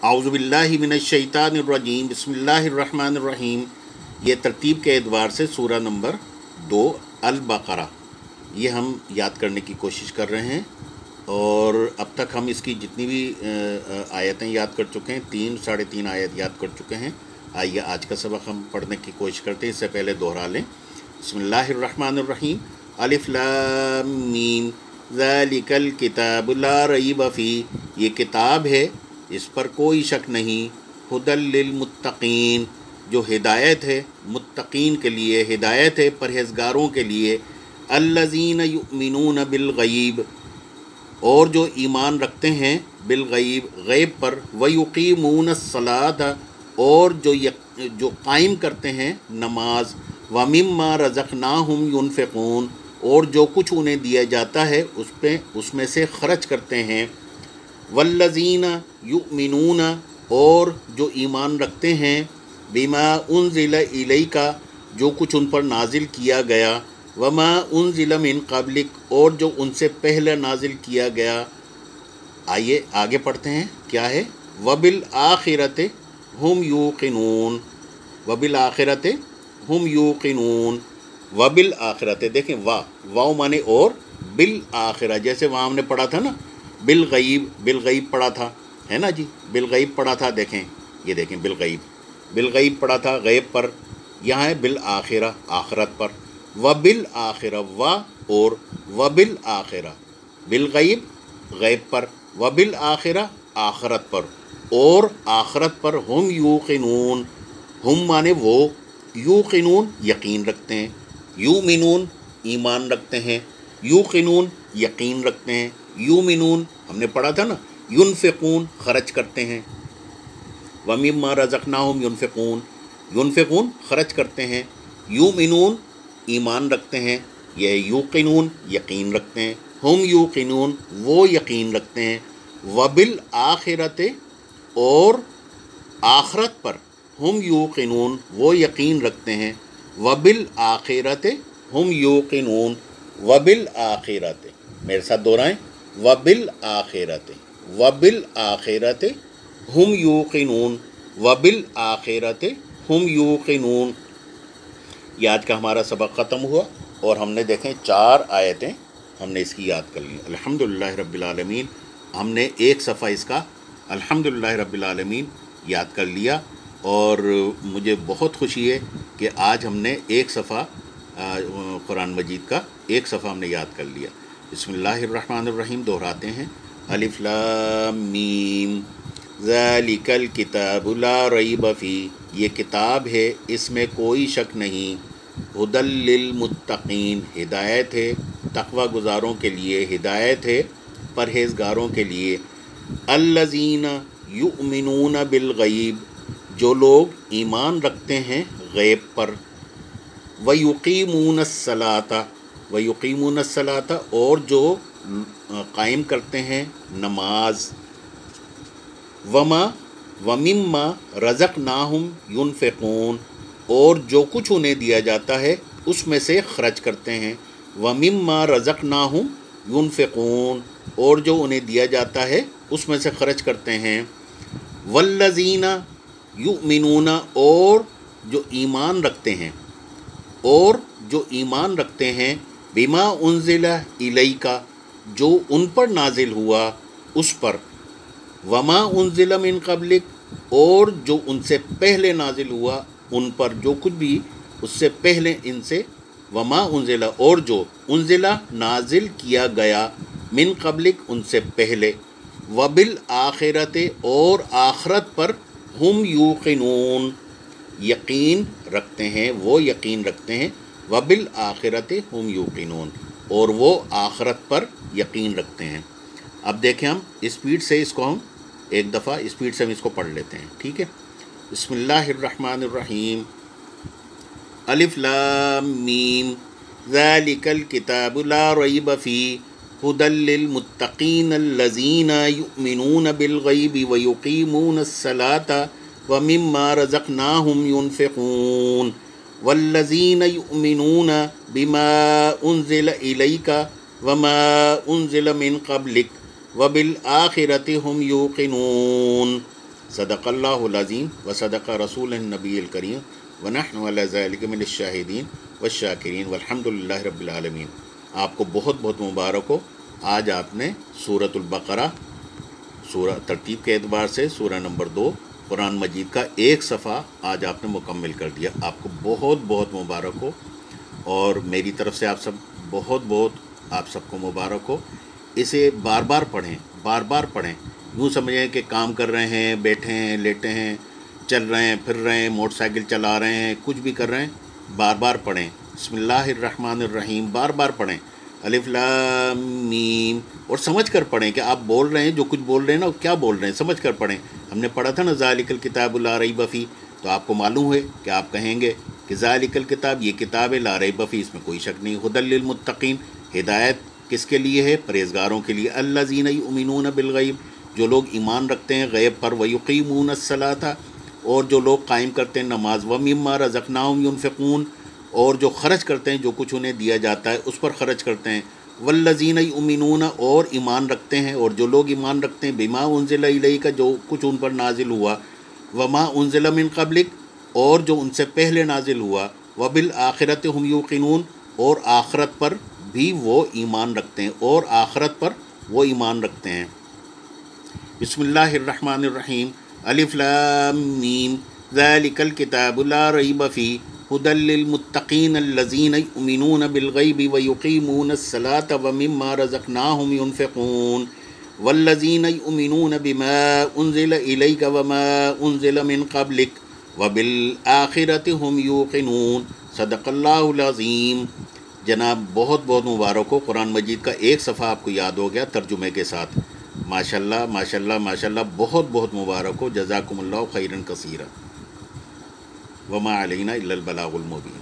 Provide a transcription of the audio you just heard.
औज़ु बिल्लाहि मिनश्शैतानिर्रजीम बिस्मिल्लाहिर्रहमानिर्रहीम। ये तरतीब के एतबार से सूरा नंबर 2 अल बक़रा ये हम याद करने की कोशिश कर रहे हैं, और अब तक हम इसकी जितनी भी आयतें याद कर चुके हैं, 3-3.5 आयत याद कर चुके हैं। आइए आज का सबक हम पढ़ने की कोशिश करते हैं। इससे पहले दोहरा लें। बिस्मिल्लाहिर्रहमानिर्रहीम। अलिफ लाम मीम ज़ालिकल किताबु ला रैब फ़ी। ये किताब है, इस पर कोई शक नहीं। हुदल लिल मुत्तकीन, जो हिदायत है मुत्तकीन के लिए, हिदायत है परहेज़गारों के लिए। अल्लज़ीन युमिनून बिल गैब, और जो ईमान रखते हैं बिल गैब, गैब पर। व युकीमून अस्सलात, और जो कायम करते हैं नमाज। व मिम्मा रज़क़नाहुम युनफ़िक़ून, और जो कुछ उन्हें दिया जाता है उसमें से खर्च करते हैं। वल्लज़ीना युमिनून, और जो ईमान रखते हैं बिमा उनज़िला इलैका, जो कुछ उन पर नाजिल किया गया। वमा उनज़िला मिन क़ब्लिक, और जो उनसे पहले नाजिल किया गया। आइए आगे पढ़ते हैं, क्या है। वबिल आखिरते हुम यूक़िनून, वबिल आखिरते हुम यूक़िनून। वबिल आखिरते, देखें वाव माने और, बिल आखिरा, जैसे वहाँ हमने पढ़ा था ना, बिल गैब पढ़ा था, है ना जी, बिल गैब पढ़ा था। देखें, ये देखें, बिल गैब पढ़ा था गैब पर। यहाँ है बिल आखिरा, आखरत पर। व बिल आखिरा, और व बिल आखिरा, बिल गैब पर, व बिल आखिरा, आखरत पर, और आखरत पर। हुम यूक़िनून, हुम माने वो, यूक़िनून यकीन रखते हैं, युमिनून ईमान रखते हैं, यूक़िनून यकीन रखते हैं, युमिनून हमने पढ़ा था ना, युनफ़िक़ून खर्च करते हैं। व मिम्मा रज़क़नाहुम युनफ़िक़ून, युनफ़िक़ून खर्च करते हैं। युमिनून ईमान रखते हैं, यह यूक़िनून यकीन रखते हैं। हुम यूक़िनून वो यकीन रखते हैं। वबिल आखिरते, और आखरत पर। हुम यूक़िनून वो यकीन रखते हैं। वबिल आखिरते हुम यूक़िनून, वबिल आखिरते, मेरे साथ दोहराएं। वबिल आखिरते, वबिल आखिरते हुम यूक़िनून, वबिल आखिरते हुम यूक़िनून। ये आज का हमारा सबक ख़त्म हुआ, और हमने देखें 4 आयतें हमने इसकी याद कर ली। अल्हम्दुलिल्लाह रब्बिल आलमीन। हमने एक सफ़ा इसका अल्हम्दुलिल्लाह रब्बिल आलमीन याद कर लिया, और मुझे बहुत खुशी है कि आज हमने एक सफ़ा कुरान मजीद का एक सफ़ा हमने याद कर लिया। बिस्मिल्लाहिर्रहमानिर्रहीम दोहराते हैं। अलिफ लाम मीम ज़ालिकल किताबु ला रैब फ़ी। ये किताब है, इसमें कोई शक नहीं। हुदल लिल मुत्तकीन, हिदायत है तक़वा गुज़ारों के लिए, हिदायत है परहेज़गारों के लिए। अल्लज़ीना युमिनून बिल गैब, जो लोग ईमान रखते हैं गैब पर। व युकीमून अस्सलाता, व युकीमून अस्सलाता, और जो कायम करते हैं नमाज। व मिम्मा रज़क़नाहुम युनफ़िक़ून, और जो कुछ उन्हें दिया जाता है उसमें से खर्च करते हैं। व मिम्मा रज़क़नाहुम युनफ़िक़ून, और जो उन्हें दिया जाता है उसमें से खर्च करते हैं। वल्लज़ीना युमिनून, और जो ईमान रखते हैं, और जो ईमान रखते हैं बिमा उनज़िला इलैका, जो उन पर नाजिल हुआ उस पर। वमा उनज़िला मिन क़ब्लिक, और जो उनसे पहले नाजिल हुआ उन पर, जो कुछ भी उससे पहले इनसे। वमा उनज़िला, और जो उनज़िला नाजिल किया गया, मिन क़ब्लिक उनसे पहले। वबिल आखिरते, और आखरत पर। हुम यूक़िनून यकीन रखते हैं, वो यकीन रखते हैं। वबिल आखिरते हुम यूक़िनून, और वो आखरत पर यकीन रखते हैं। अब देखें, हम स्पीड से इसको हम एक दफ़ा स्पीड से हम इसको पढ़ लेते हैं, ठीक है। बिस्मिल्लाहिर्रहमानिर्रहीम। अलिफ लाम मीम ज़ालिकल किताबु ला रैब फ़ी हुदल लिल मुत्तकीन अल्लज़ीना युमिनून बिल गैबि व युकीमून अस्सलाता व मिम्मा रज़क़नाहुम युनफ़िक़ून। वल्लज़ीना युमिनून बिमा उनज़िला इलैका वमा उनज़िला मिन क़ब्लिक व बिल आखिरति हुम यूक़िनून। صدق اللہ العظیم و صدق رسول النبی الکریم ونحن علی ذلک من الشاہدین والشاکرین والحمد للہ رب العالمین۔ آپ کو بہت بہت مبارک ہو، آج آپ نے سورۃ البقرہ سورہ ترتیب کے اعتبار سے سورہ نمبر 2 قرآن مجید کا ایک صفحہ آج آپ نے مکمل کر دیا۔ آپ کو بہت بہت مبارک ہو، اور میری طرف سے آپ سب کو مبارک ہو۔ اسے بار بار پڑھیں، یوں سمجھیں کہ کام کر رہے ہیں، بیٹھے ہیں، لیٹے ہیں، چل رہے ہیں، پھر رہے ہیں، موٹر سائیکل چلا رہے ہیں، کچھ بھی کر رہے ہیں، بار بار پڑھیں۔ بسم اللہ الرحمن الرحیم بار بار پڑھیں، الف لام میم، اور سمجھ کر پڑھیں کہ آپ بول رہے ہیں، جو کچھ بول رہے ہیں نا کیا بول رہے ہیں، سمجھ کر پڑھیں۔ ہم نے پڑھا تھا نا ذالک الکتاب لا ریب فیہ، تو آپ کو معلوم ہے کہ آپ کہیں گے کہ ذالک الکتاب، یہ کتاب ہے، لا ریب فیہ، اس میں کوئی شک نہیں، ھدی للمتقین، ہدایت کس کے لیے ہے؟ پرہیزگاروں کے لیے، الذین یؤمنون بالغیب، جو لوگ ایمان رکھتے ہیں غیب پر، ویقیمون الصلاۃ، اور جو لوگ قائم کرتے ہیں نماز، ومما رزقناہم ینفقون، اور جو خرچ کرتے ہیں جو کچھ انہیں دیا جاتا ہے اس پر خرچ کرتے ہیں، والذین یؤمنون، اور ایمان رکھتے ہیں، اور جو لوگ ایمان رکھتے ہیں بما انزل الیک، جو کچھ ان پر نازل ہوا، وما انزل من قبلک، اور جو ان سے پہلے نازل ہوا، وبالآخرۃ ہم یوقنون، اور آخرت پر بھی وہ ایمان رکھتے ہیں، اور آخرت پر وہ ایمان رکھتے ہیں۔ بسم اللہ الرحمن الرحیم، الف لام میم، ذالک الکتاب لا ریب فیہ ھدی للمتقین الذین یؤمنون بالغیب ویقیمون الصلاۃ ومما رزقناہم ینفقون والذین یؤمنون بما انزل الیک وما انزل من قبلک وبالآخرۃ ہم یوقنون۔ صدق اللہ العظیم۔ جناب بہت بہت مبارک ہو، قرآن مجید کا ایک صفحہ آپ کو یاد ہو گیا ترجمے کے ساتھ۔ ماشاءاللہ ماشاءاللہ ماشاءاللہ، بہت بہت مبارک ہو، جزاکم اللہ خیرا کثیرا، وما علینا الا البلاغ المبین۔